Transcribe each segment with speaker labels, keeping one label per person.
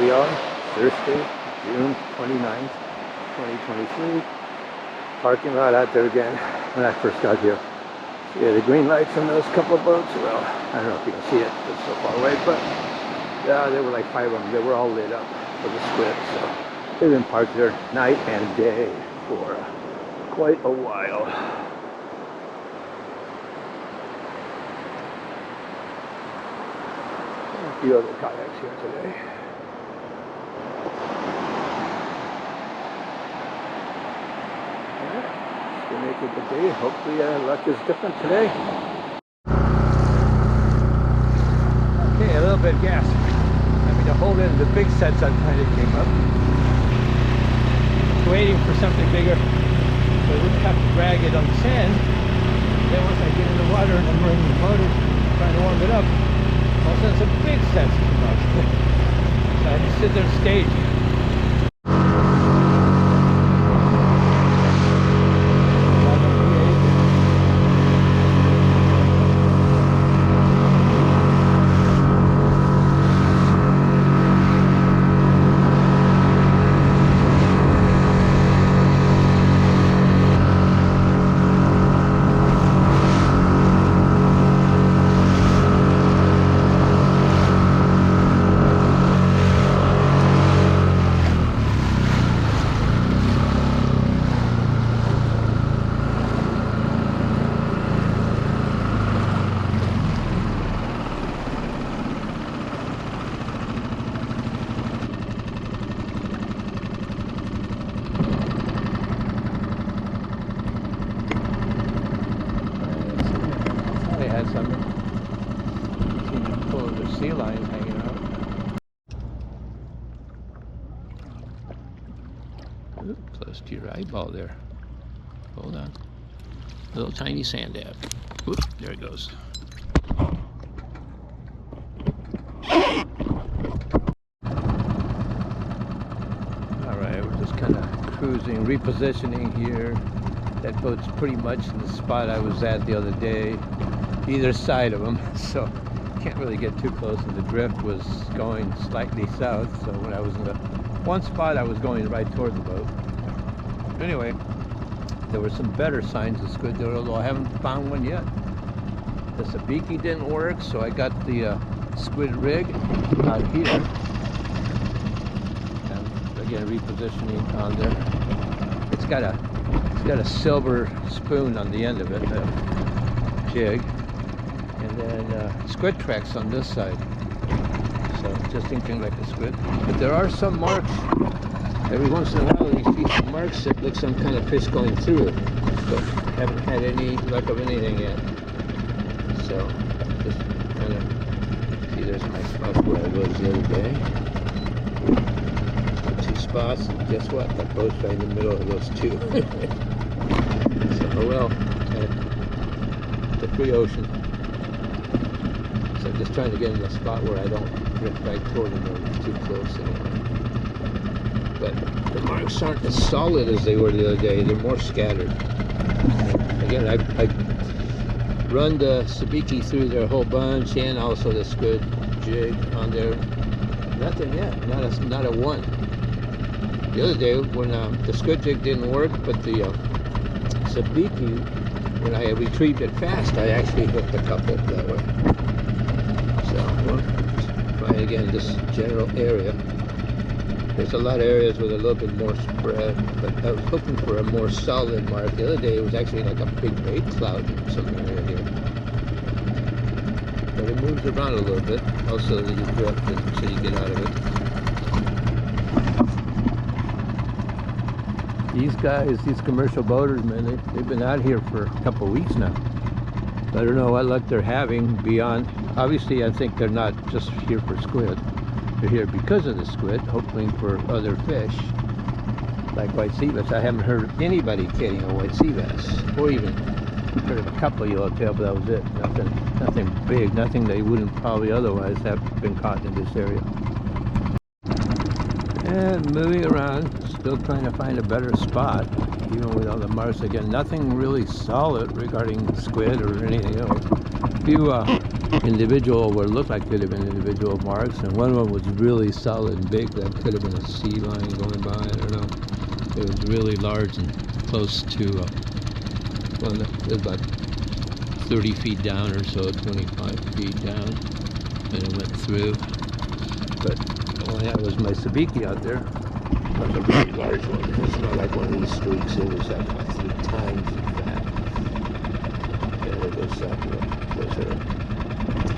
Speaker 1: we are, Thursday, June 29th, 2023. Parking lot out there again when I first got here. Yeah, the green lights on those couple of boats. Well, I don't know if you can see it, it's so far away, but yeah, there were like 5 of them. They were all lit up for the Squid, so they've been parked there night and day for quite a while. A few other kayaks here today. To make it a good day. Hopefully luck is different today. Okay, a little bit of gas. I mean, to hold in the big sets I finally came up. Waiting for something bigger so I wouldn't have to drag it on the sand. Then once I get in the water and I'm running the motor, trying to warm it up, all of a sudden some big sets come up. So I had to sit there and stage. Sea lions hanging out. Ooh, close to your eyeball there. Hold on. Little tiny sand dab. Oop, there it goes. Alright, we're just kind of cruising, repositioning here. That boat's pretty much in the spot I was at the other day, either side of them, so can't really get too close, and the drift was going slightly south, so when I was in the one spot I was going right toward the boat. Anyway, there were some better signs of squid there, although I haven't found one yet. The sabiki didn't work, so I got the squid rig out here, and again repositioning on there. It's got a silver spoon on the end of it, a jig. And then squid tracks on this side, so just thinking like a squid. But there are some marks. Every once in a while you see some marks that look some kind of fish going through it, but haven't had any luck of anything yet. So just kind of see, there's my spot where I was the other day. 2 spots, and guess what? That boat's right in the middle of those 2. So oh well, the free ocean. So I'm just trying to get in a spot where I don't drift right toward them or it's too close anyway. But the marks aren't as solid as they were the other day. They're more scattered. And again, I run the sabiki through their whole bunch and also the squid jig on there. Nothing yet. Not a one. The other day when the squid jig didn't work, but the sabiki, when I retrieved it fast, I actually hooked a couple that way. So, try again this general area. There's a lot of areas with a little bit more spread, but I was hoping for a more solid mark. The other day it was actually like a big bait cloud in some area here. But it moves around a little bit, also that you drift until you get out of it. These guys, these commercial boaters, man, they've been out here for a couple of weeks now. I don't know what luck they're having beyond. Obviously, I think they're not just here for squid. They're here because of the squid, hoping for other fish, like white sea bass. I haven't heard of anybody catching a white sea bass, or even heard of a couple of yellowtail, but that was it. Nothing big, nothing they wouldn't probably otherwise have been caught in this area. And moving around, still trying to find a better spot, even with all the marks. Again, nothing really solid regarding squid or anything else. few individual, what looked like could have been individual marks, and one of them was really solid and big. That could have been a sea lion going by. I don't know. It was really large and close to well, it was about 30 feet down or so, 25 feet down, and it went through. But all I had was my sabiki out there. It was a very large one. It's not like one of these streaks. It was like 3 times that. Yeah, there goes that.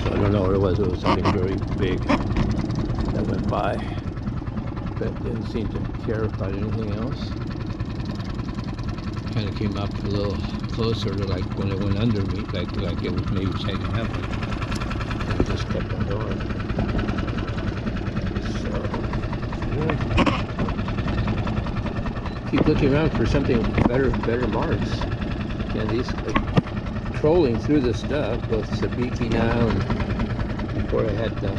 Speaker 1: So I don't know what it was. It was something very big that went by, but didn't seem to care about anything else. Kind of came up a little closer to like when it went under me, like it was maybe taking heaven, and it just kept on going. So yeah. Keep looking around for something better marks. And these trolling through the stuff, both sabiki now, and before I had the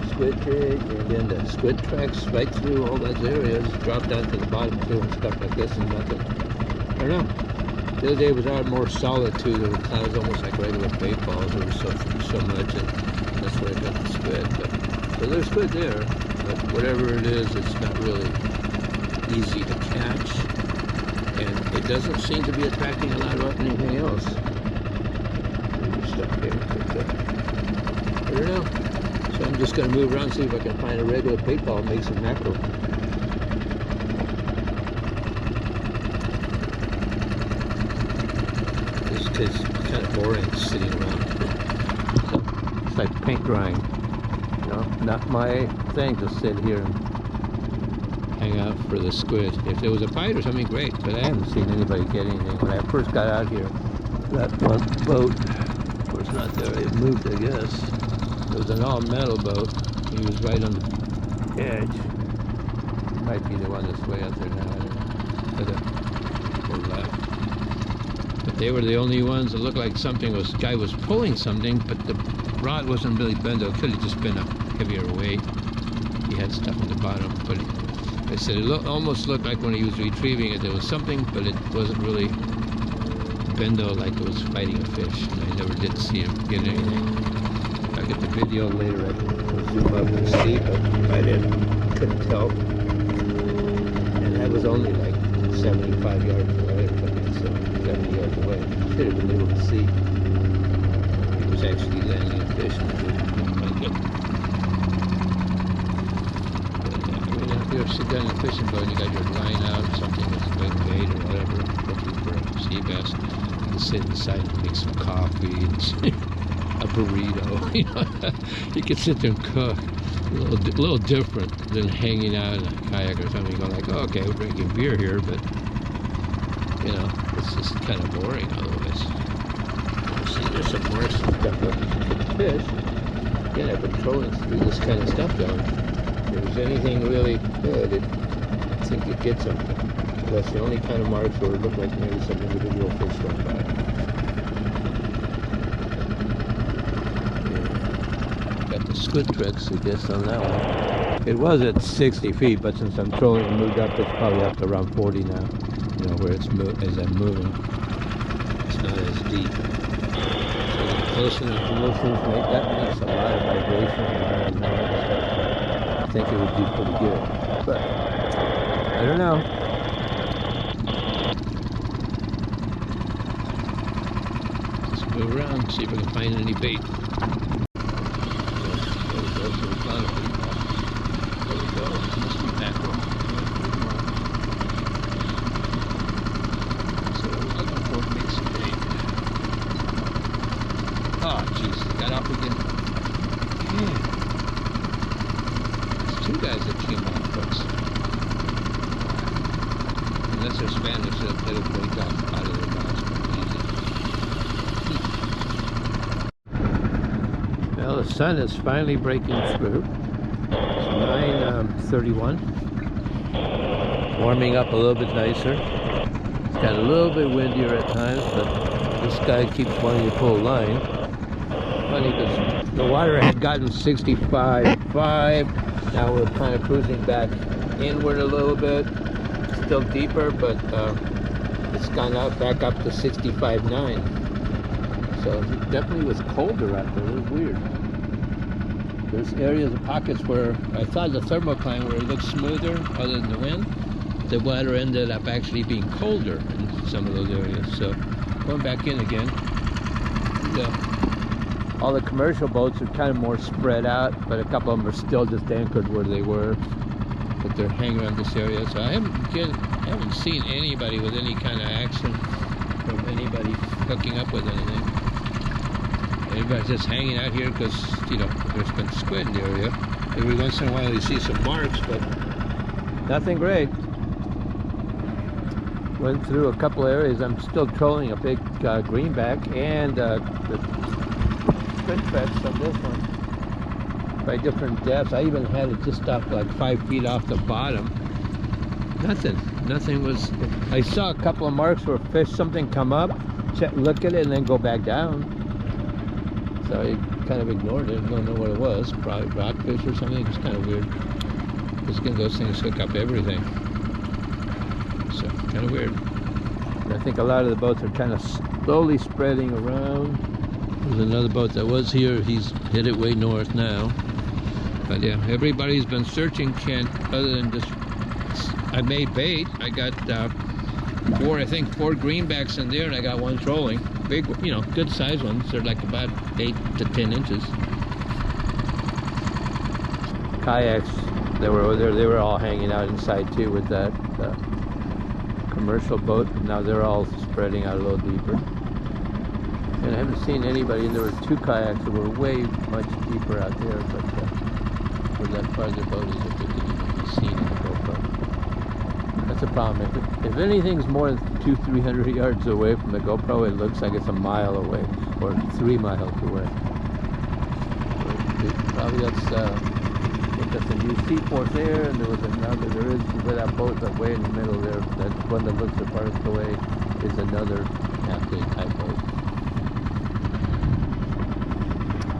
Speaker 1: squid jig, and then the squid tracks right through all those areas, dropped down to the bottom too, and stuff like this, and nothing. I don't know. The other day was out more solid too. There were clouds almost like regular bait balls. There was so much, and that's where I got the squid. But so there's squid there, but whatever it is, it's not really easy to catch, and it doesn't seem to be attracting a lot of anything else. Stuff here, but, I don't know. So I'm just going to move around and see if I can find a regular bait ball and make some mackerel. It's kind of boring sitting around. It's like paint drying. You know, not my thing to sit here and hang out for the squid. If there was a fight or something, great, but I haven't seen anybody get anything. When I first got out here, that one boat was not there. It moved, I guess. It was an all-metal boat. He was right on the edge. Might be the one that's way out there now. I don't know. Or left. But they were the only ones that looked like something was, guy was pulling something, but the rod wasn't really bent. It could have just been a heavier weight. He had stuff on the bottom, but I said it almost looked like when he was retrieving it, there was something, but it wasn't really bendo like it was fighting a fish. And I never did see him get anything. If I get the video later, I can zoom up and see, but I couldn't tell. And that was only like 75 yards away, so 70 yards away. Should have been able to see. He was actually landing a fish. And if you're sitting down in a fishing boat and you got your line out or something with a big bait or whatever, looking for a sea bass, you can sit inside and make some coffee and a burrito. You know, you can sit there and cook. A little different than hanging out in a kayak or something. You go like, oh, okay, we're drinking beer here, but you know, it's just kind of boring otherwise. See, there's some more stuff with fish. Again, I've been trolling through this kind of stuff down. If there's anything really good, I think it gets them. That's the only kind of marks where it looked like maybe some individual fish went by. Got the squid tricks, I guess, on that one. It was at 60 feet, but since I'm trolling and moved up, it's probably up to around 40 now. You know, where it's as I'm moving. It's not as deep. So close enough to those things, that makes a lot of vibration and a lot of noise and stuff. I think it would do pretty good. But I don't know. Let's move around, see if I can find any bait. There we go, so we found a bait. There we go, must be mackerel. So I was looking for a mixed bait. Oh jeez, got off again. Yeah. There's 2 guys that came off hooks. Unless they're Spanish, they'll break off out of their mouths easy. Well, the sun is finally breaking through. It's 9:31. Warming up a little bit nicer. It's got a little bit windier at times, but this guy keeps wanting to pull line. Funny because the water had gotten 65.5. Now we're kind of cruising back inward a little bit. Still deeper, but it's gone out back up to 65.9. So he definitely was colder out there. It was weird. There's areas of pockets where I thought the thermocline where it looked smoother other than the wind. The water ended up actually being colder in some of those areas. So going back in again. All the commercial boats are kind of more spread out, but a couple of them are still just anchored where they were. But they're hanging around this area. So I haven't seen anybody with any kind of action from anybody hooking up with anything. Everybody's just hanging out here because, you know, there's been squid in the area. Every once in a while you see some marks, but nothing great. Went through a couple areas. I'm still trolling a big greenback and the squid fetch on this one by different depths. I even had it just up like 5 feet off the bottom. Nothing was. I saw a couple of marks where something come up, look at it, and then go back down. So I kind of ignored it. Don't know what it was. Probably rockfish or something. It's kind of weird. Because again, those things hook up everything. So kind of weird. And I think a lot of the boats are kind of slowly spreading around. There's another boat that was here. He's headed way north now. But yeah, everybody's been searching, Ken, other than just. I made bait. I got four greenbacks in there, and I got one trolling. Big, you know, good size ones. They're like about 8 to 10 inches. Kayaks that were over there, they were all hanging out inside too with that commercial boat. Now they're all spreading out a little deeper. And I haven't seen anybody, and there were 2 kayaks that were way much deeper out there, but where that part of their boat is, if they can even be seen in the GoPro. That's a problem. If anything's more than 200-300 yards away from the GoPro, it looks like it's a mile away or 3 miles away. Probably that's a new seaport there, and there was another. There is where that boat that way in the middle there. That one that looks the farthest away is another half-day type boat.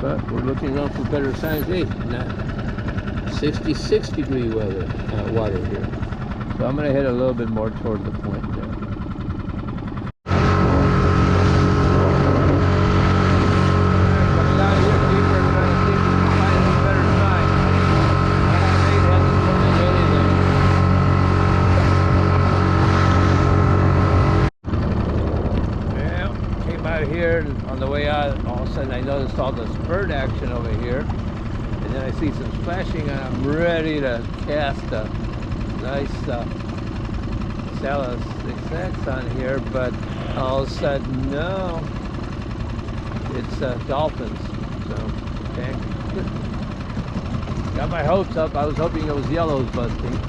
Speaker 1: But we're looking out for better signs. Hey, 66 degree weather, water here. So I'm going to head a little bit more toward the point there. Coming down here deeper, trying to see if we can find some better signs. My bait hasn't turned into anything. Well, came out here, and on the way out, all of a sudden I noticed all this bird action over here. And then I see some splashing, and I'm ready to cast a nice Jolla 6X on here, but all of a sudden, no, it's dolphins. So, okay. Got my hopes up. I was hoping it was yellows busting.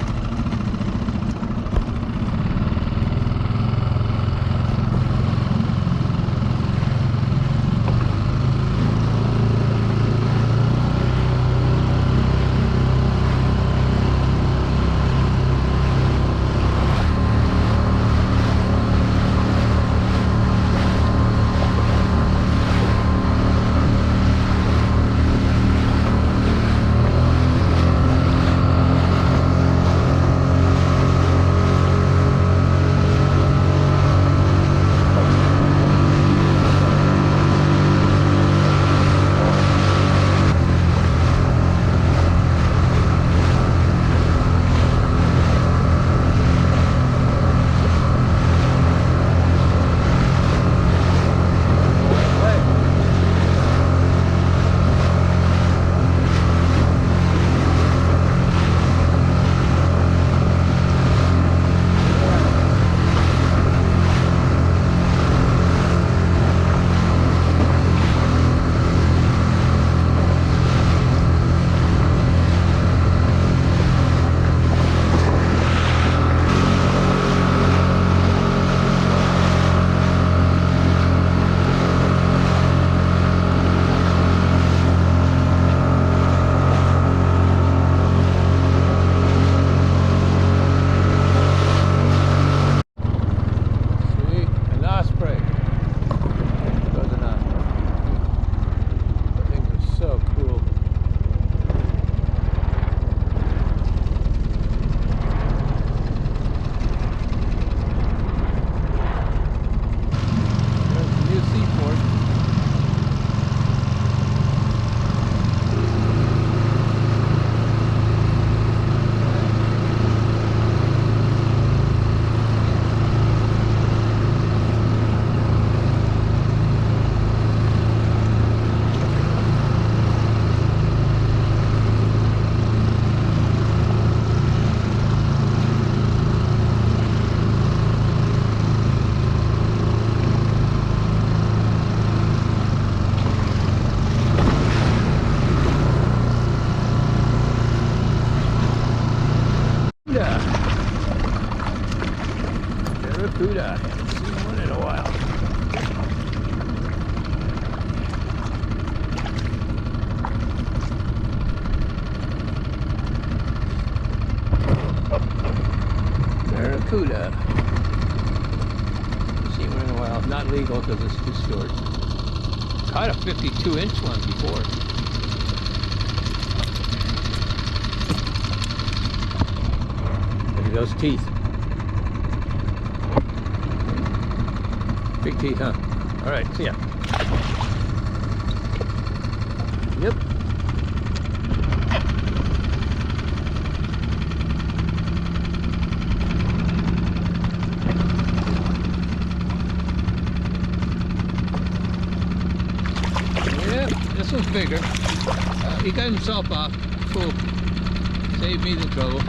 Speaker 1: Barracuda. Barracuda. Haven't seen one in a while. Barracuda. Seen one in a while. Not legal because it's too short. Caught a 52-inch one before. Look at those teeth. Big teeth, huh? All right, see ya. Yep. Yep, this one's bigger. He got himself off. Cool. Saved me the trouble.